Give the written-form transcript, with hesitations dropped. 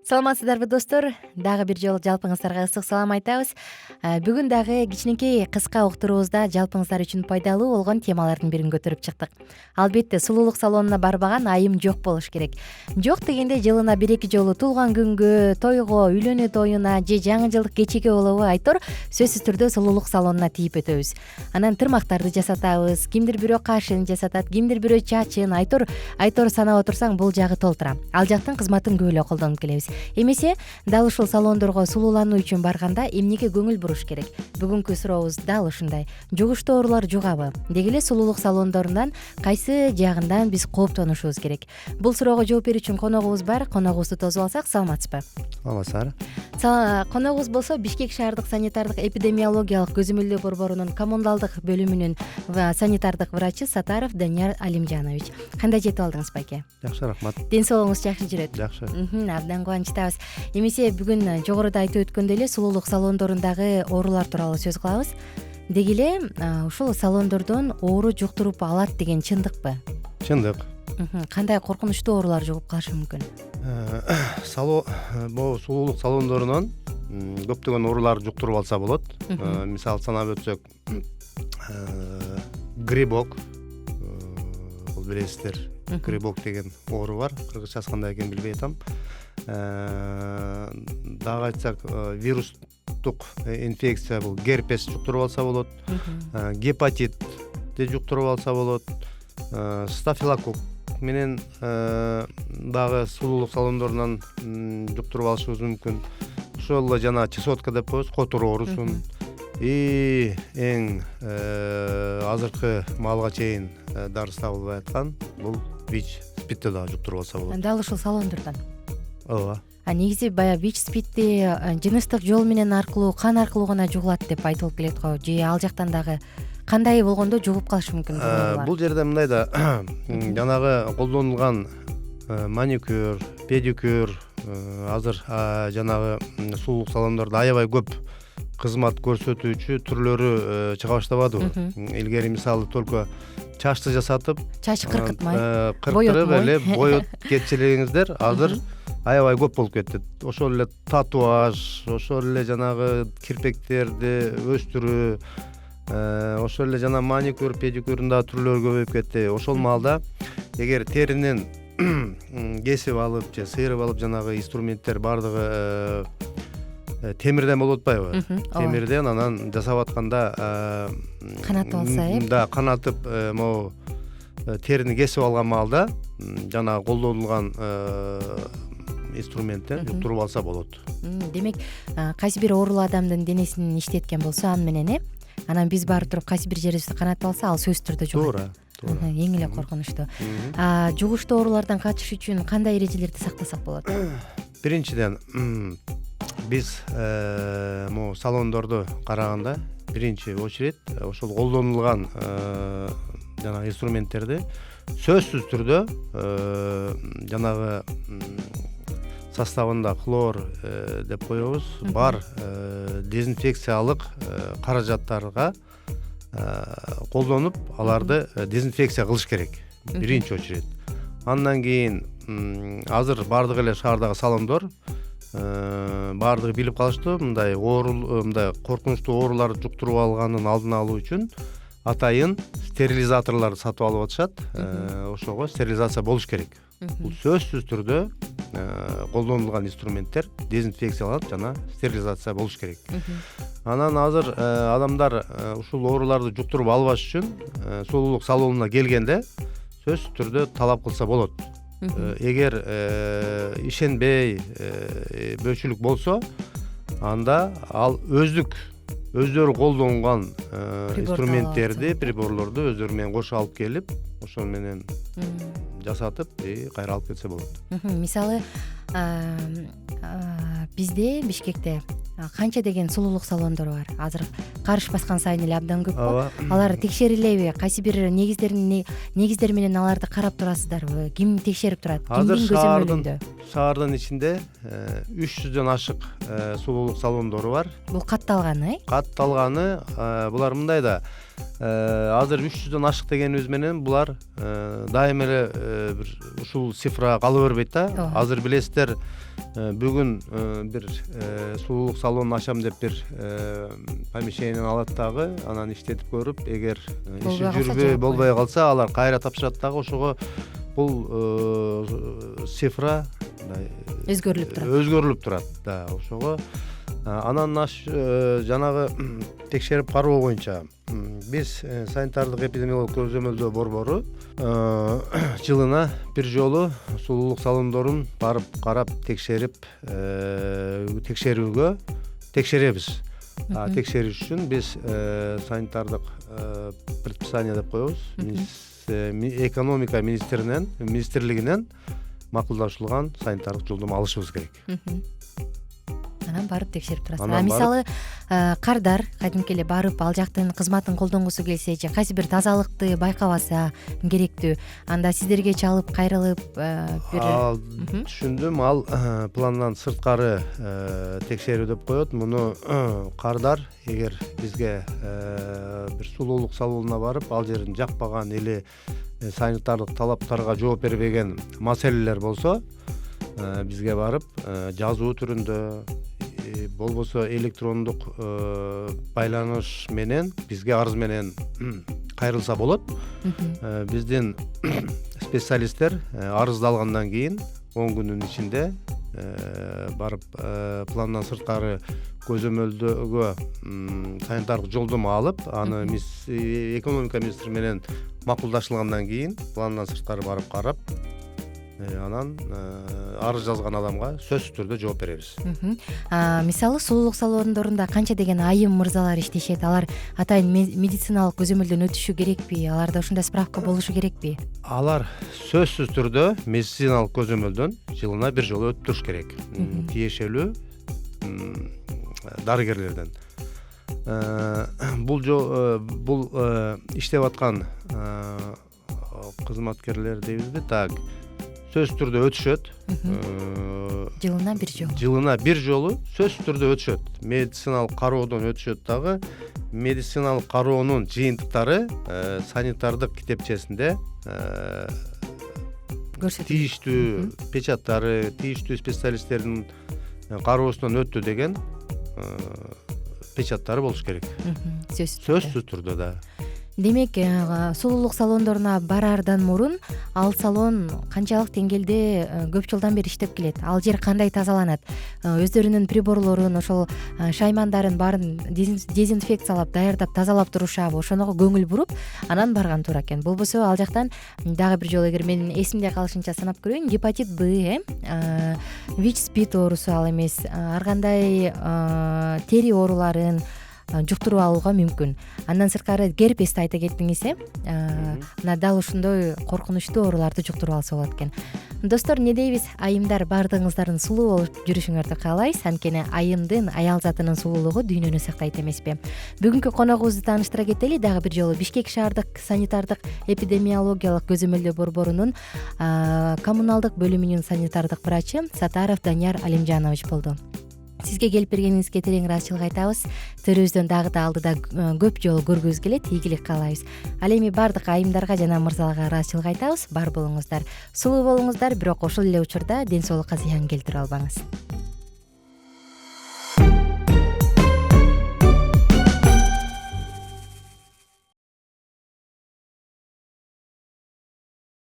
Саламатсыздарбы достор, дагы бир жолу жалпыңыздарга ысык салам айтабыз. Бүгүн дагы кичинекей кыска уктуруубузда жалпыңыздар үчүн пайдалуу болгон темалардын бирин көтөрүп чыктык. Албетте сулуулук салонуна барбаган айым жок болуш керек. Жок дегенде жылына 1-2 жолу туулган күнгө, тойго, үйлөнүү тоюна же жаңы жылдык кечеге болобу айтор сөзсүз түрдө сулуулук салонуна тийип өтөбүз. Анан тырмактарды жасатабыз, кимдир бирөө кашын жасатат, кимдир бирөө чачын, айтор санап отурсаң бул жагы толтура. Ал жактын кызматын көп эле колдонуп келебиз. Эмесе дал ушул салондорго сулуулануу үчүн барганда эмнеге көңүл буруш керек? Бүгүнкү сурообуз дал ушундай. Жугуштуу оорулар жугабы? Деги эле сулуулук салондорунан кайсы жагынан биз кооптонушубуз керек? Бул суроого жооп берүү үчүн коногубуз бар. Коногубузду тосуп алсак, саламатсызбы? Саламатсыздар. Коногубуз болсо Бишкек шаардык санитардык эпидемиологиялык көзөмөлдөө борборунун коммуналдык бөлүмүнүн санитардык врачы Сатаров Данияр Алимжанович. Кандай жетип алдыңыз, байке? Жакшы, рахмат. Ден соолугуңуз жакшы жүрөт? Жакшы. Абдан кубанычтабыз. Эмесе бүгүн жогоруда айтып өткөндөй эле сулуулук салондорундагы оорулар тууралуу сөз кылабыз. Деги эле ушул салондордон оору жуктуруп алат деген чындыкпы? Чындык. Кандай коркунучтуу оорулар жугуп калышы мүмкүн? Бул сулуулук салондорунан көптөгөн ооруларды жуктуруп алса болот. Мисалы санап өтсөк, грибок, бул билесиздер, грибок деген оору бар. Кыргызчасы кандай экенин билбей атам. Дагы айтсак, вирустук инфекция, бул герпес жуктуруп алса болот. Гепатитти жуктуруп алса болот. Стафилококк менен дагы сулуулук салондорунан жуктуруп алышыбыз мүмкүн. Ошол эле жана чесотка деп коебуз, котур оорусун. Эң азыркы маалга чейин дарысы табылбай аткан бул ВИЧ, СПИДти дагы жуктуруп алса болот. Дал ушул салондордон. Ооба. Негизи баягы ВИЧ, СПИДти жыныстык жол менен аркылуу, кан аркылуу гана жугулат деп айтылып келет го. Же ал жактан дагы кандай болгондо жугуп калышы мүмкүн? Бул жерде мындай да, жанагы колдонулган маникюр, педикюр, азыр жанагы сулуулук салондордо аябай көп кызмат көрсөтүүчү түрлөрү чыга баштабадыбы? Илгери мисалы только чачты жасатып, чач кыркытмай, кырктырып эле боёп кетчилигиңиздер азыр аябай көп болуп кетти. Ошол эле татуаж, ошол эле жанагы кирпектерди өстүрүү, ошол эле жана маникюр, педикюрдун да түрлөрү көбөйүп кетти. Ошол маалда эгер теринин кесип алып же сыйрып алып жанагы инструменттер бардыгы темирден болуп атпайбы? Темирден анан жасап атканда канатып алса, да, канатып могу терини кесип алган маалда жана колдонулган инструменттен жуктуруп алса болот. Демек, кайсы бир оорулуу адамдын денесин иштеткен болсо аны менен анан биз барып туруп кайсы бир жерибизди канатып алса, ал сөзсүз түрдө жугат. Туура. Эң эле коркунучтуу. Жугуштуу оорулардан качыш үчүн кандай эрежелерди сактасак болот? Биринчиден, биз могу салондорду караганда биринчи очередь ошол колдонулган жанагы инструменттерди сөзсүз түрдө жанагы составында хлор деп коебуз, бар дезинфекциялык каражаттарга колдонуп, аларды дезинфекция кылыш керек. Биринчи очередь. Андан кийин азыр бардык эле шаардагы салондор бардыгы билип калыштуу, мындай коркунучтуу ооруларды жуктуруп алганын алдын алуу үчүн атайын стерилизаторлор сатып алып атышат. Ошого стерилизация болуш керек. Бул сөзсүз түрдө колдонулган инструменттер дезинфекцияланып жана стерилизация болуш керек. Анан азыр адамдар ушул ооруларды жуктуруп албаш үчүн сулуулук салонуна келгенде сөзсүз түрдө талап кылса болот. Эгер ишенбей бөчүлүк болсо, анда ал өздөрү колдонгон инструменттерди, приборлорду өздөрү менен кошо алып келип, ошол менен жасатып, кайра алып кетсе болот. Мисалы, бизде Бишкекте канча деген сулуулук салондору бар. Азыр карыш баскан сайын эле абдан көп. Алар текшерилеби? Кайсы бир негиздер менен аларды карап турасыздарбы? Ким текшерип турат? Кимдин көзөмөлүндө? Шаардын ичинде 300дөн ашык сулуулук салондору бар. Бул катталганы, Катталганы, булар мындай да, азыр 300дөн ашык дегенибиз менен булар дайыма эле бир ушул цифра кала бербейт да. Азыр билесиздер, бүгүн бир сулуулук салонун ачам деп бир помещениени алат дагы, анан иштетип көрүп, эгер иши жүрбөй болбой калса алар кайра тапшырат дагы. Ошого бул цифра өзгөрүлүп турат да. Ошого анан жанагы текшерип кароо боюнча биз санитардык эпидемиологиялык көзөмөлдөө борбору жылына бир жолу сулуулук салондорун барып карап текшерип, текшеребиз. Текшериш үчүн биз санитардык предписание деп коебуз. Экономика министрлигинен макулдашылган санитардык жолдомо алышыбыз керек. Анан барып текшерип турасыз. Мисалы кардар кадимки эле барып ал жактын кызматын колдонгусу келсе же кайсы бир тазалыкты байкабаса керектүү, анда сиздерге чалып кайрылып түшүндүм. Ал пландан сырткары текшерүү деп коет. Муну кардар эгер бизге бир сулуулук салонуна барып ал жерин жакпаган или санитардык талаптарга жооп бербеген маселелер болсо, бизге барып жазуу түрүндө болбосо электрондук байланыш менен бизге арыз менен кайрылса болот. Биздин специалисттер арызды алгандан кийин 10 күнүн ичинде барып пландан сырткары көзөмөлдөгө санитардык жолдомо алып, аны экономика министри менен макулдашылгандан кийин пландан сырткары барып карап, анан арыз жазган адамга сөзсүз түрдө жооп беребиз. Мисалы сулуулук салондорунда канча деген айым мырзалар иштешет? Алар атайын медициналык көзөмөлдөн өтүшү керекпи? Аларда ушундай справка болушу керекпи? Алар сөзсүз түрдө медициналык көзөмөлдөн жылына бир жолу өтүп туруш керек. Тиешелүү дарыгерлерден. Бул иштеп аткан кызматкерлер дейбизби? Так, сөзсүз түрдө өтүшөт. Жылына бир жолу сөзсүз түрдө өтүшөт. Медициналык кароодон өтүшөт дагы. Медициналык кароонун жыйынтыктары санитардык китепчесинде тийиштүү печаттары, тийиштүү специалисттердин кароосунан өттү деген печаттары болуш керек. Сөзсүз түрдө да. Демек, сулуулук салондоруна бараардан мурун ал салон канчалык деңгээлде көп жылдан бери иштеп келет? Ал жер кандай тазаланат? Өздөрүнүн приборлорун, ошол шаймандарын баарын дезинфекциялап, даярдап, тазалап турушабы? Ошонго көңүл буруп, анан барган туура экен. Болбосо ал жактан дагы бир жолу, эгер менин эсимде калышынча санап көрөйүн, гепатит Б, ВИЧ-СПИД оорусу ал эмес, ар кандай тери ооруларын жуктуруп алууга мүмкүн. Андан сырткары герпести айта кеттиңиз, мына дал ушундай коркунучтуу ооруларды жуктуруп алса болот экен. Достор, эмне дейбиз? Айымдар баардыгыңыздардын сулуу болуп жүрүшүңөрдү каалайбыз. Анткени айымдын, аял затынын сулуулугу дүйнөнү сактайт эмеспи? Бүгүнкү коногубузду тааныштыра кетели. Дагы бир жолу Бишкек шаардык санитардык эпидемиологиялык көзөмөлдөө борборунун коммуналдык бөлүмүнүн санитардык врачы Сатаров Данияр Алимжанович болду. Сизге келип бергениңизге терең ыраазычылык айтабыз. Төрөбүздөн дагы да алдыда көп жолу көргүбүз келет. Ийгилик каалайбыз. Ал эми бардык айымдарга жана мырзаларга ыраазычылык айтабыз. Бар болуңуздар, сулуу болуңуздар, бирок ошол эле учурда ден соолукка зыян келтире албаңыз.